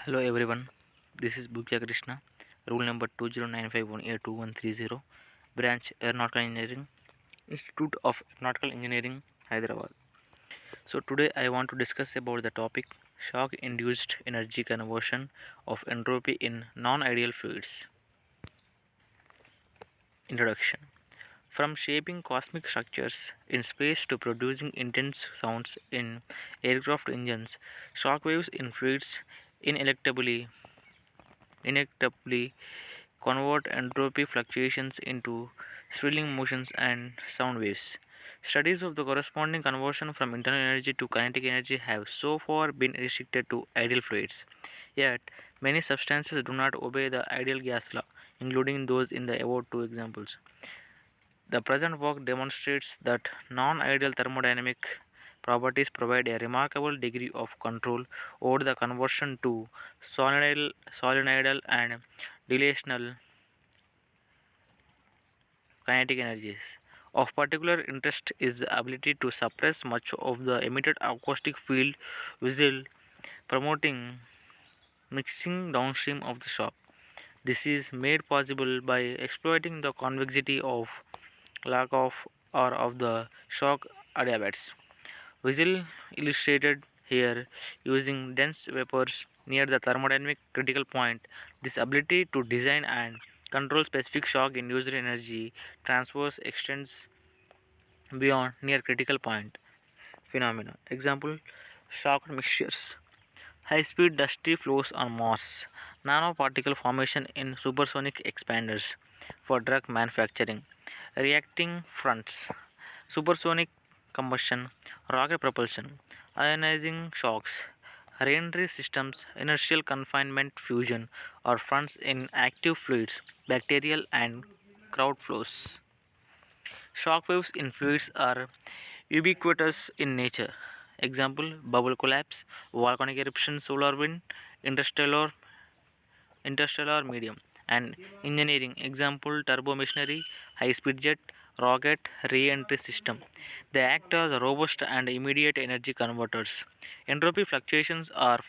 Hello everyone, this is Bhukya Krishna, rule number 20951A2130, branch Aeronautical Engineering, Institute of Aeronautical Engineering, Hyderabad. So today I want to discuss about the topic shock induced energy conversion of entropy in non-ideal fluids. Introduction. From shaping cosmic structures in space to producing intense sounds in aircraft engines, shock waves in fluids inevitably convert entropy fluctuations into swirling motions and sound waves. Studies of the corresponding conversion from internal energy to kinetic energy have so far been restricted to ideal fluids. Yet, many substances do not obey the ideal gas law, including those in the above two examples. The present work demonstrates that non-ideal thermodynamic properties provide a remarkable degree of control over the conversion to solenoidal and dilational kinetic energies. Of particular interest is the ability to suppress much of the emitted acoustic field whistle, promoting mixing downstream of the shock. This is made possible by exploiting the convexity of lack of or of the shock adiabats. Whistle illustrated here using dense vapors near the thermodynamic critical point. This ability to design and control specific shock induced energy transfers extends beyond near critical point phenomena. Example shock mixtures. High speed dusty flows on Mars. Nanoparticle formation in supersonic expanders for drug manufacturing. Reacting fronts. Supersonic combustion, rocket propulsion, ionizing shocks, reentry systems, inertial confinement fusion, or fronts in active fluids, bacterial and crowd flows. Shock waves in fluids are ubiquitous in nature. Example bubble collapse, volcanic eruption, solar wind, interstellar medium, and engineering. Example turbo machinery, high speed jet, rocket re entry system. They act as robust and immediate energy converters. Entropy fluctuations are,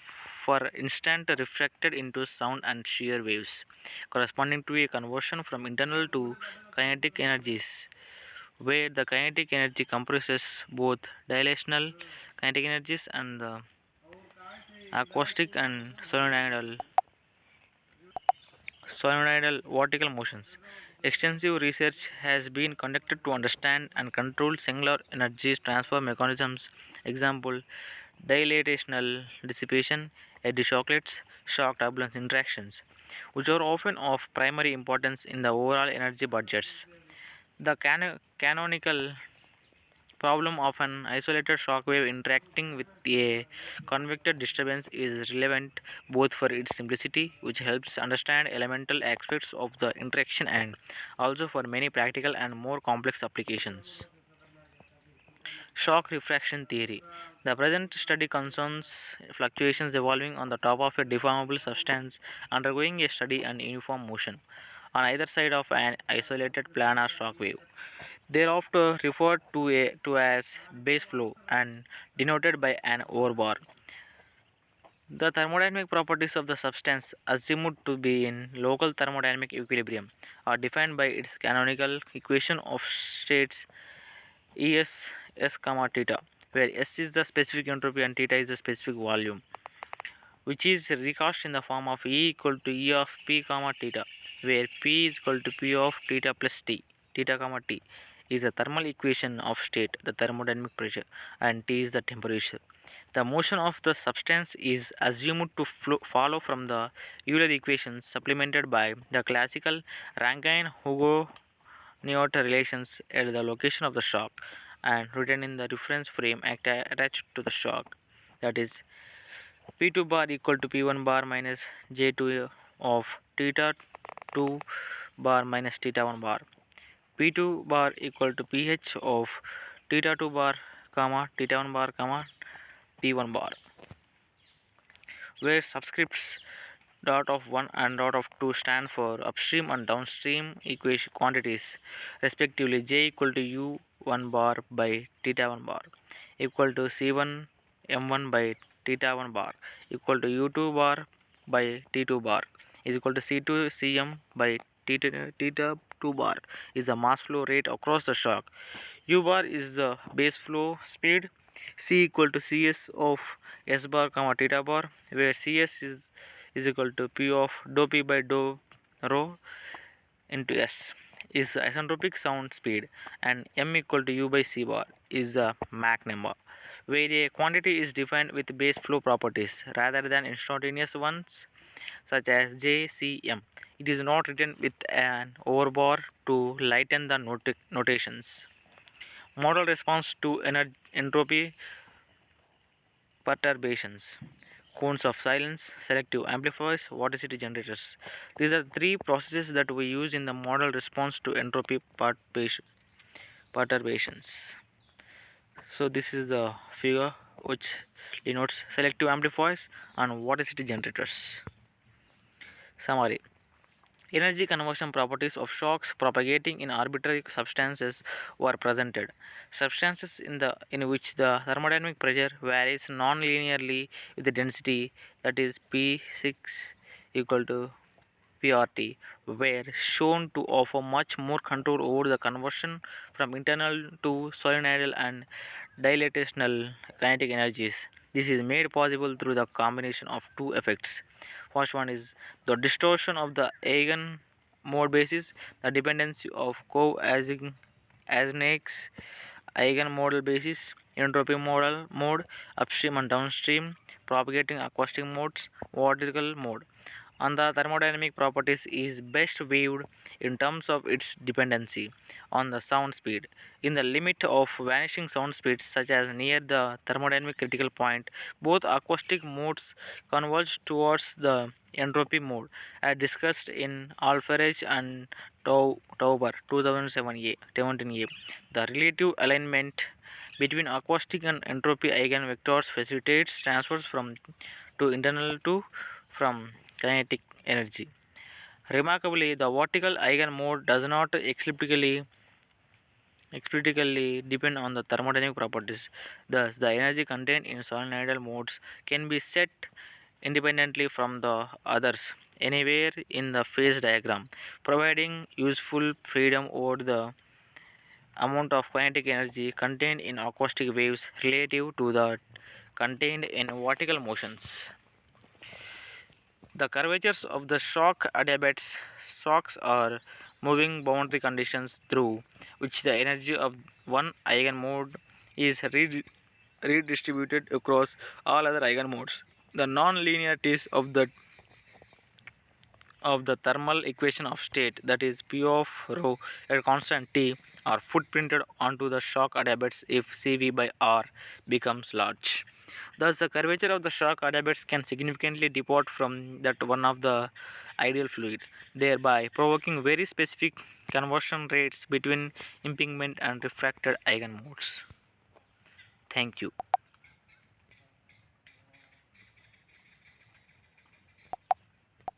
for instance, refracted into sound and shear waves, corresponding to a conversion from internal to kinetic energies, where the kinetic energy compresses both dilational kinetic energies and the acoustic and solenoidal vertical motions. Extensive research has been conducted to understand and control singular energy transfer mechanisms. Example dilatational dissipation, eddy shocklets, shock turbulence interactions, which are often of primary importance in the overall energy budgets. The canonical problem of an isolated shock wave interacting with a convected disturbance is relevant both for its simplicity, which helps understand elemental aspects of the interaction, and also for many practical and more complex applications. Shock refraction theory. The present study concerns fluctuations evolving on the top of a deformable substance undergoing a steady and uniform motion on either side of an isolated planar shock wave. They are often referred to as base flow and denoted by an overbar. The thermodynamic properties of the substance assumed to be in local thermodynamic equilibrium are defined by its canonical equation of states Es S comma theta, where S is the specific entropy and theta is the specific volume, which is recast in the form of E equal to E of P comma theta, where P is equal to P of theta plus T, theta comma T is the thermal equation of state, the thermodynamic pressure, and T is the temperature. The motion of the substance is assumed to follow from the Euler equations supplemented by the classical Rankine-Hugo-Neot relations at the location of the shock and written in the reference frame attached to the shock, that is P2 bar equal to P1 bar minus J2 of theta 2 bar minus theta 1 bar. P2 bar equal to PH of theta 2 bar comma theta 1 bar comma P1 bar, where subscripts dot of 1 and dot of 2 stand for upstream and downstream equation quantities respectively. J equal to U1 bar by theta 1 bar equal to C1 M1 by theta 1 bar equal to U2 bar by T2 bar is equal to C2 Cm by theta 2 bar is the mass flow rate across the shock. U bar is the base flow speed. C equal to Cs of S bar comma theta bar, where Cs is equal to P of dou P by dou rho into S is the isentropic sound speed, and M equal to U by C bar is the Mach number, where a quantity is defined with base flow properties rather than instantaneous ones such as JCM. It is not written with an overbar to lighten the notations. Model response to entropy perturbations. Cones of silence, selective amplifiers, vorticity generators. These are three processes that we use in the model response to entropy perturbations. So this is the figure which denotes selective amplifiers and vorticity generators. Summary. Energy conversion properties of shocks propagating in arbitrary substances were presented. Substances in which the thermodynamic pressure varies non-linearly with the density, that is P6 equal to PRT, were shown to offer much more control over the conversion from internal to solenoidal and dilatational kinetic energies. This is made possible through the combination of two effects. First one is the distortion of the eigen mode basis, the dependency of Asnake's eigen model basis, entropy model mode, upstream and downstream, propagating acoustic modes, vertical mode on the thermodynamic properties is best viewed in terms of its dependency on the sound speed. In the limit of vanishing sound speeds, such as near the thermodynamic critical point, both acoustic modes converge towards the entropy mode, as discussed in Alfarage and Tauber 2007A, 17A. The relative alignment between acoustic and entropy eigenvectors facilitates transfers from to internal to from kinetic energy. Remarkably, the vertical eigenmode does not explicitly depend on the thermodynamic properties. Thus, the energy contained in solenoidal modes can be set independently from the others anywhere in the phase diagram, providing useful freedom over the amount of kinetic energy contained in acoustic waves relative to the contained in vertical motions. The curvatures of the shock adiabates shocks are moving boundary conditions through which the energy of one eigenmode is redistributed across all other eigenmodes. The non-linearities of the thermal equation of state, that is P of rho at constant T, are footprinted onto the shock adiabates if Cv by R becomes large. Thus, the curvature of the shock adiabates can significantly depart from that one of the ideal fluid, thereby provoking very specific conversion rates between impingement and refracted eigenmodes. Thank you.